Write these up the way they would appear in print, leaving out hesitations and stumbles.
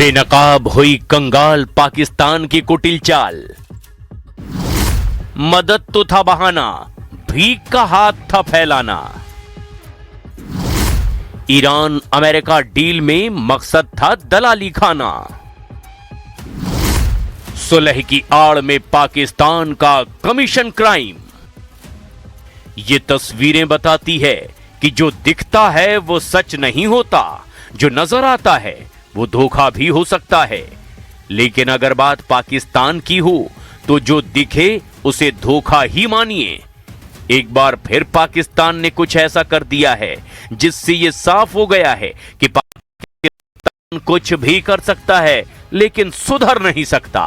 बेनकाब हुई कंगाल पाकिस्तान की कुटिल चाल। मदद तो था बहाना, भीख का हाथ था फैलाना। ईरान अमेरिका डील में मकसद था दलाली खाना। सुलह की आड़ में पाकिस्तान का कमीशन क्राइम। ये तस्वीरें बताती है कि जो दिखता है वो सच नहीं होता, जो नजर आता है वो धोखा भी हो सकता है। लेकिन अगर बात पाकिस्तान की हो तो जो दिखे उसे धोखा ही मानिए। एक बार फिर पाकिस्तान ने कुछ ऐसा कर दिया है जिससे यह साफ हो गया है कि पाकिस्तान कुछ भी कर सकता है लेकिन सुधर नहीं सकता।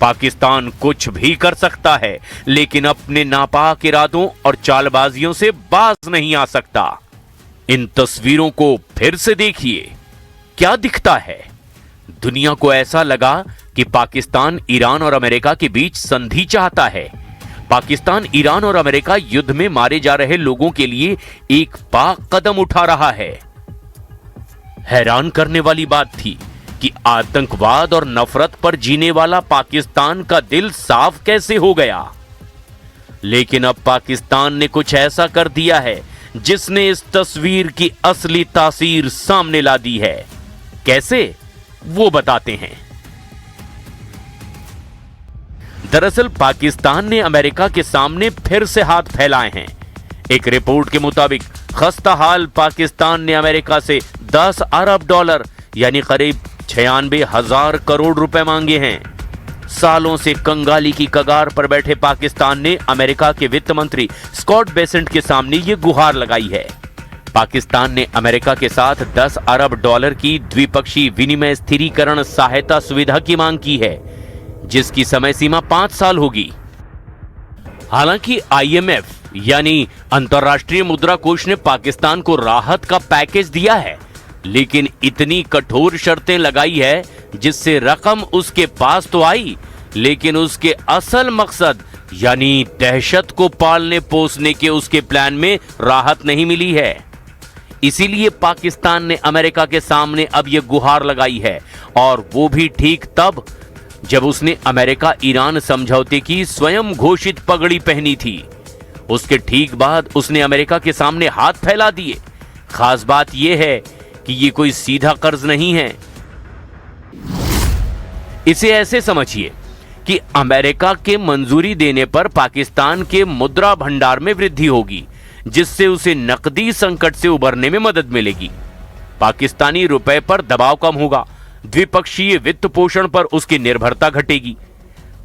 पाकिस्तान कुछ भी कर सकता है लेकिन अपने नापाक इरादों और चालबाजियों से बाज नहीं आ सकता। इन तस्वीरों को फिर से देखिए, क्या दिखता है? दुनिया को ऐसा लगा कि पाकिस्तान ईरान और अमेरिका के बीच संधि चाहता है। पाकिस्तान ईरान और अमेरिका युद्ध में मारे जा रहे लोगों के लिए एक पाक कदम उठा रहा है। हैरान करने वाली बात थी कि आतंकवाद और नफरत पर जीने वाला पाकिस्तान का दिल साफ कैसे हो गया। लेकिन अब पाकिस्तान ने कुछ ऐसा कर दिया है जिसने इस तस्वीर की असली तासीर सामने ला दी है। कैसे, वो बताते हैं। दरअसल पाकिस्तान ने अमेरिका के सामने फिर से हाथ फैलाए हैं। एक रिपोर्ट के मुताबिक खस्ता हाल पाकिस्तान ने अमेरिका से 10 अरब डॉलर यानी करीब 96,000 करोड़ रुपए मांगे हैं। सालों से कंगाली की कगार पर बैठे पाकिस्तान ने अमेरिका के वित्त मंत्री स्कॉट बेसेंट के सामने ये गुहार लगाई है। पाकिस्तान ने अमेरिका के साथ 10 अरब डॉलर की द्विपक्षीय विनिमय स्थिरीकरण सहायता सुविधा की मांग की है, जिसकी समय सीमा 5 साल होगी। हालांकि IMF यानी अंतर्राष्ट्रीय मुद्रा कोष ने पाकिस्तान को राहत का पैकेज दिया है, लेकिन इतनी कठोर शर्तें लगाई है जिससे रकम उसके पास तो आई, लेकिन उसके असल मकसद यानी दहशत को पालने पोसने के उसके प्लान में राहत नहीं मिली है। इसीलिए पाकिस्तान ने अमेरिका के सामने अब यह गुहार लगाई है, और वो भी ठीक तब जब उसने अमेरिका ईरान समझौते की स्वयं घोषित पगड़ी पहनी थी। उसके ठीक बाद उसने अमेरिका के सामने हाथ फैला दिए। खास बात यह है कि ये कोई सीधा कर्ज नहीं है। इसे ऐसे समझिए कि अमेरिका के मंजूरी देने पर पाकिस्तान के मुद्रा भंडार में वृद्धि होगी, जिससे उसे नकदी संकट से उबरने में मदद मिलेगी। पाकिस्तानी रुपए पर दबाव कम होगा, द्विपक्षीय वित्त पोषण पर उसकी निर्भरता घटेगी।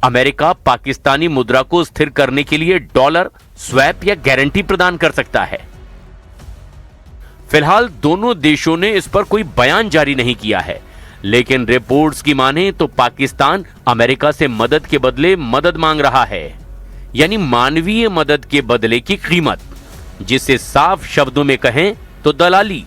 अमेरिका पाकिस्तानी मुद्रा को स्थिर करने के लिए डॉलर स्वैप या गारंटी प्रदान कर सकता है। फिलहाल दोनों देशों ने इस पर कोई बयान जारी नहीं किया है, लेकिन रिपोर्ट्स की माने तो पाकिस्तान अमेरिका से मदद के बदले मदद मांग रहा है, यानी मानवीय मदद के बदले की कीमत, जिसे साफ शब्दों में कहें तो दलाली।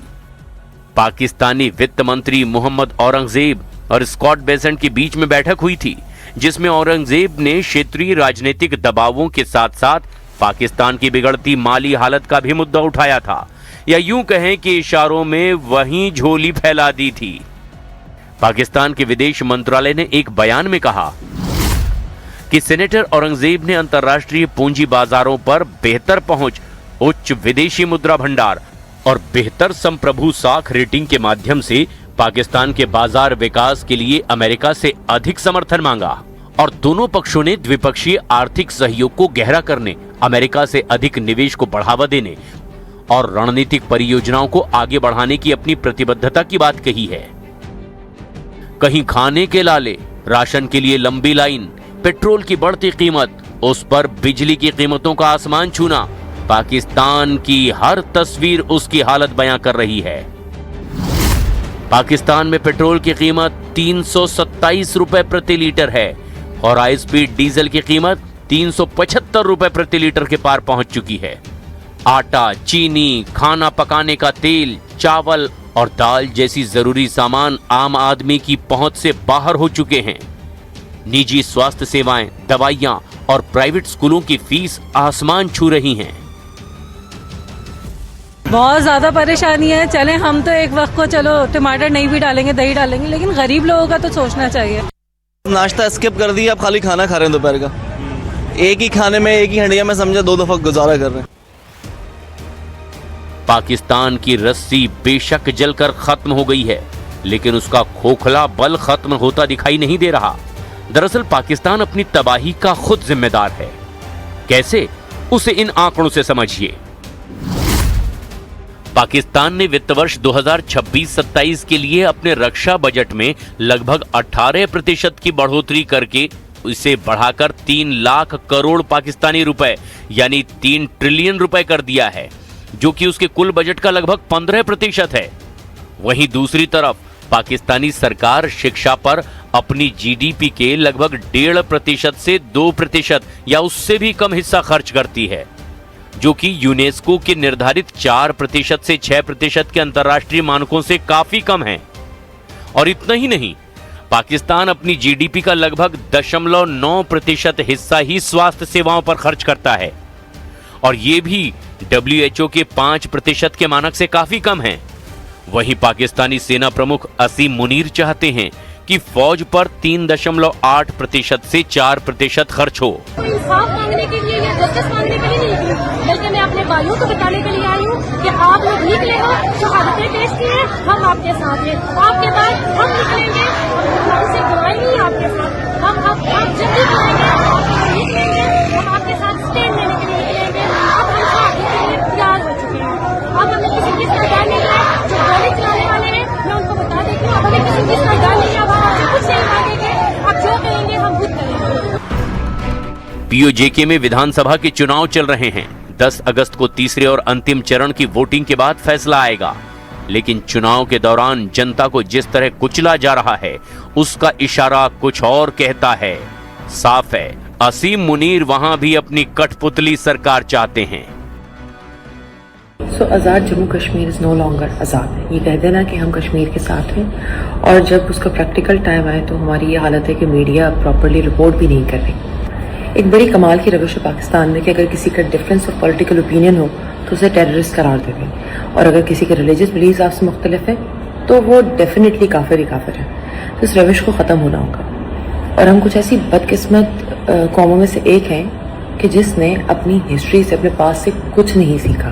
पाकिस्तानी वित्त मंत्री मोहम्मद औरंगजेब और स्कॉट बेसेंट के बीच में बैठक हुई थी, जिसमें औरंगजेब ने क्षेत्रीय राजनीतिक दबावों के साथ साथ पाकिस्तान की बिगड़ती माली हालत का भी मुद्दा उठाया था, या यूं कहें कि इशारों में वहीं झोली फैला दी थी। पाकिस्तान के विदेश मंत्रालय ने एक बयान में कहा कि सेनेटर औरंगजेब ने अंतर्राष्ट्रीय पूंजी बाजारों पर बेहतर पहुंच, उच्च विदेशी मुद्रा भंडार और बेहतर संप्रभु साख रेटिंग के माध्यम से पाकिस्तान के बाजार विकास के लिए अमेरिका से अधिक समर्थन मांगा, और दोनों पक्षों ने द्विपक्षीय आर्थिक सहयोग को गहरा करने, अमेरिका से अधिक निवेश को बढ़ावा देने और रणनीतिक परियोजनाओं को आगे बढ़ाने की अपनी प्रतिबद्धता की बात कही है। कहीं खाने के लाले, राशन के लिए लंबी लाइन, पेट्रोल की बढ़ती कीमत, उस पर बिजली की कीमतों का आसमान छूना, पाकिस्तान की हर तस्वीर उसकी हालत बयां कर रही है। पाकिस्तान में पेट्रोल की कीमत 327 रुपए प्रति लीटर है और हाई स्पीड डीजल की कीमत 375 रुपए प्रति लीटर के पार पहुंच चुकी है। आटा, चीनी, खाना पकाने का तेल, चावल और दाल जैसी जरूरी सामान आम आदमी की पहुंच से बाहर हो चुके हैं। निजी स्वास्थ्य सेवाएं, दवाइयां और प्राइवेट स्कूलों की फीस आसमान छू रही हैं। बहुत ज़्यादा परेशानी है। चले हम तो एक वक्त को चलो टमाटर नहीं भी डालेंगे, दही डालेंगे, लेकिन गरीब लोगों का तो सोचना चाहिए। नाश्ता स्किप कर दिया, आप खाली खाना खा रहे हैं दोपहर का। एक ही खाने में, एक ही हंडिया में समझा 2 दफा गुजारा कर रहे हैं। पाकिस्तान की रस्सी बेशक जलकर खत्म हो गई है, लेकिन उसका खोखला बल खत्म होता दिखाई नहीं दे रहा। दरअसल पाकिस्तान अपनी तबाही का खुद जिम्मेदार है। कैसे, उसे इन आंकड़ों से समझिए। पाकिस्तान ने वित्त वर्ष 2026-27 के लिए अपने रक्षा बजट में लगभग 18% की बढ़ोतरी करके इसे बढ़ाकर 3 लाख करोड़ पाकिस्तानी रुपए यानी 3 ट्रिलियन रुपए कर दिया है, जो कि उसके कुल बजट का लगभग 15% है। वहीं दूसरी तरफ पाकिस्तानी सरकार शिक्षा पर अपनी जीडीपी के लगभग 1.5% से 2% या उससे भी कम हिस्सा खर्च करती है, जो कि यूनेस्को के निर्धारित 4% से 6% के अंतर्राष्ट्रीय मानकों से काफी कम है। और इतना ही नहीं, पाकिस्तान अपनी जीडीपी का लगभग 0.9% हिस्सा ही स्वास्थ्य सेवाओं पर खर्च करता है, और ये भी WHO के 5% के मानक से काफी कम है। वहीं पाकिस्तानी सेना प्रमुख असीम मुनीर चाहते हैं कि फौज पर 3.8% से 4% खर्च हो। इंसाफ मांगने के लिए या जस्टिस मांगने के लिए नहीं निकली, बल्कि मैं अपने भाइयों को बताने के लिए आई हूँ कि आप लोग निकले हो, शहादतें पेश की हैं, हम आपके साथ हैं। आपके बाद हम निकलेंगे, हमसे बुराई नहीं आपके साथ, हम जल्दी बुलाएंगे, आपको निकलेंगे, हम आपके साथ स्टैंड लेने के लिए निकलेंगे। अब हम शादी के लिए तैयार हो चुके हैं। अब हमें किसी चीज का डर नहीं है। जो गोली चलाने वाले हैं, मैं उनको बता देती हूँ, अब हमें किसी चीज का डर नहीं है। अब हम आपसे कुछ नहीं मांगेंगे, आप जो कहेंगे हम खुद करेंगे। पीओजेके में विधानसभा के चुनाव चल रहे हैं। 10 अगस्त को तीसरे और अंतिम चरण की वोटिंग के बाद फैसला आएगा, लेकिन चुनाव के दौरान जनता को जिस तरह कुचला जा रहा है, उसका इशारा कुछ और कहता है। साफ है, असीम मुनीर वहां भी अपनी कठपुतली सरकार चाहते हैं। Azad Jammu Kashmir is no longer आज़ाद। ये कह देना कि हम कश्मीर के साथ हैं, और जब उसका प्रैक्टिकल टाइम आए तो हमारी ये हालत है कि मीडिया प्रॉपर्ली रिपोर्ट भी नहीं कर रही। एक बड़ी कमाल की रविश है पाकिस्तान में कि अगर किसी का डिफरेंस ऑफ पॉलिटिकल ओपिनियन हो तो उसे टेररिस्ट करार दे दें, और अगर किसी के रिलीजियस बिलीफ आपसे मुख्तलिफ है तो वो डेफिनेटली काफिर ही काफिर है। तो इस रविश को ख़त्म होना होगा। और हम कुछ ऐसी बदकिस्मत कौमों में से एक हैं कि जिसने अपनी हिस्ट्री से, अपने पास से कुछ नहीं सीखा।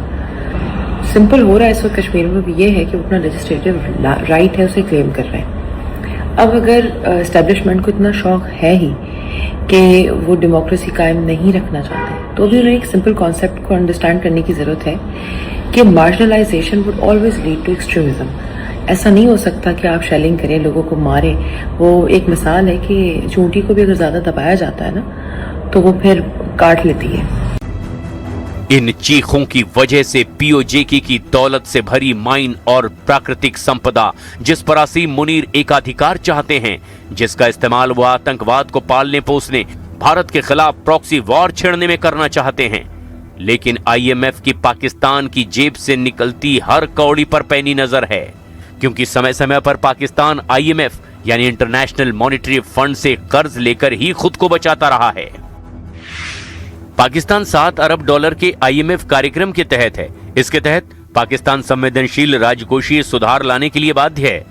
सिंपल हो रहा है इस वक्त कश्मीर में भी ये है कि वो अपना लेजिस्लेटिव राइट है उसे क्लेम कर रहे हैं। अब अगर एस्टेब्लिशमेंट को इतना शौक है ही कि वो डेमोक्रेसी कायम नहीं रखना चाहते, तो भी उन्हें एक सिंपल कॉन्सेप्ट को अंडरस्टैंड करने की ज़रूरत है कि marginalisation would always lead to extremism. ऐसा नहीं हो सकता कि आप शेलिंग करें, लोगों को मारें। वो एक मिसाल है कि चूंटी को भी अगर ज़्यादा दबाया जाता है ना, तो वो फिर काट लेती है। इन चीखों की वजह से पीओजेके की दौलत से भरी माइन और प्राकृतिक संपदा, जिस पर असीम मुनीर एकाधिकार चाहते हैं, जिसका इस्तेमाल वो आतंकवाद को पालने पोसने, भारत के खिलाफ प्रॉक्सी वॉर छेड़ने में करना चाहते हैं। लेकिन आईएमएफ की पाकिस्तान की जेब से निकलती हर कौड़ी पर पैनी नजर है, क्योंकि समय समय पर पाकिस्तान आईएमएफ यानी इंटरनेशनल मॉनेटरी फंड से कर्ज लेकर ही खुद को बचाता रहा है। पाकिस्तान $7 अरब के आईएमएफ कार्यक्रम के तहत है। इसके तहत पाकिस्तान संवेदनशील राजकोषीय सुधार लाने के लिए बाध्य है।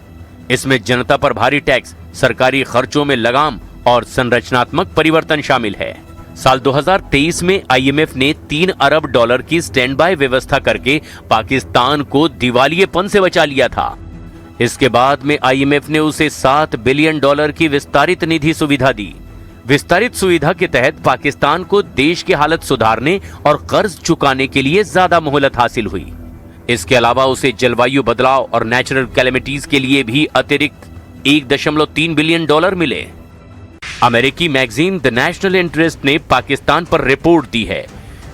इसमें जनता पर भारी टैक्स, सरकारी खर्चों में लगाम और संरचनात्मक परिवर्तन शामिल है। साल 2023 में आईएमएफ ने $3 अरब की स्टैंड बाय व्यवस्था करके पाकिस्तान को दिवालियेपन से बचा लिया था। इसके बाद में आईएमएफ ने उसे $7 बिलियन की विस्तारित निधि सुविधा दी। विस्तारित सुविधा के तहत पाकिस्तान को देश की हालत सुधारने और कर्ज चुकाने के लिए ज्यादा मोहलत हासिल हुई। इसके अलावा उसे जलवायु बदलाव और नेचुरल कैलेमिटीज के लिए भी अतिरिक्त $1.3 बिलियन मिले। अमेरिकी मैगजीन द नेशनल इंटरेस्ट ने पाकिस्तान पर रिपोर्ट दी है।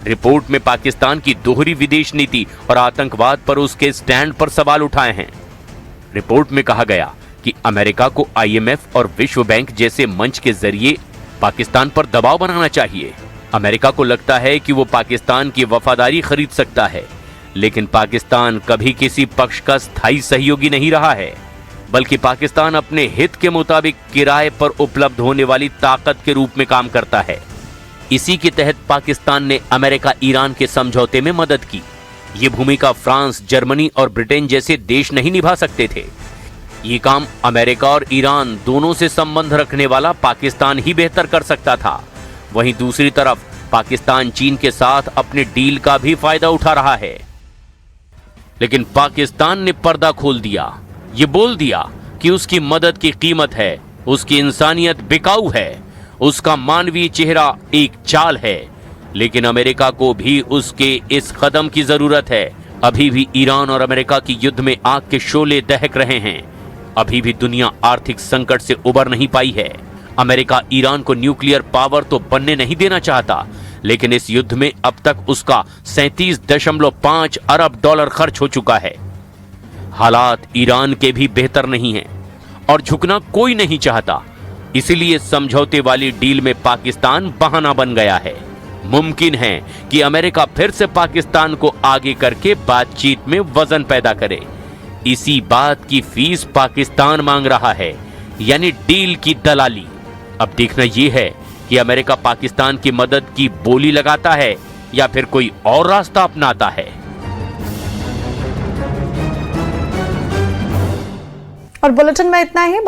रिपोर्ट में पाकिस्तान की दोहरी विदेश नीति और आतंकवाद पर उसके स्टैंड पर सवाल उठाए हैं। रिपोर्ट में कहा गया कि अमेरिका को आईएमएफ और विश्व बैंक जैसे मंच के जरिए पाकिस्तान पर दबाव बनाना चाहिए। अमेरिका को लगता है कि वो पाकिस्तान की वफादारी खरीद सकता है, लेकिन पाकिस्तान कभी किसी पक्ष का स्थायी सहयोगी नहीं रहा है, बल्कि पाकिस्तान अपने हित के मुताबिक किराए पर उपलब्ध होने वाली ताकत के रूप में काम करता है। इसी के तहत पाकिस्तान ने अमेरिका ईरान के समझौते में मदद की। ये भूमिका फ्रांस, जर्मनी और ब्रिटेन जैसे देश नहीं निभा सकते थे। ये काम अमेरिका और ईरान दोनों से संबंध रखने वाला पाकिस्तान ही बेहतर कर सकता था। वहीं दूसरी तरफ पाकिस्तान चीन के साथ अपने डील का भी फायदा उठा रहा है। लेकिन पाकिस्तान ने पर्दा खोल दिया, ये बोल दिया कि उसकी मदद की कीमत है, उसकी इंसानियत बिकाऊ है, उसका मानवीय चेहरा एक चाल है। लेकिन अमेरिका को भी उसके इस कदम की जरूरत है। अभी भी ईरान और अमेरिका की युद्ध में आग के शोले दहक रहे हैं। अभी भी दुनिया आर्थिक संकट से उबर नहीं पाई है। अमेरिका ईरान को न्यूक्लियर पावर तो बनने नहीं देना चाहता, लेकिन इस युद्ध में अब तक उसका 37.5 अरब डॉलर खर्च हो चुका है। हालात ईरान के भी बेहतर नहीं हैं और झुकना कोई नहीं चाहता। इसलिए समझौते वाली डील में पाकिस्तान बहाना बन गया है। मुमकिन है कि अमेरिका फिर से पाकिस्तान को आगे करके बातचीत में वजन पैदा करे। इसी बात की फीस पाकिस्तान मांग रहा है, यानी डील की दलाली। अब देखना यह है कि अमेरिका पाकिस्तान की मदद की बोली लगाता है या फिर कोई और रास्ता अपनाता है। और बुलेटिन में इतना ही।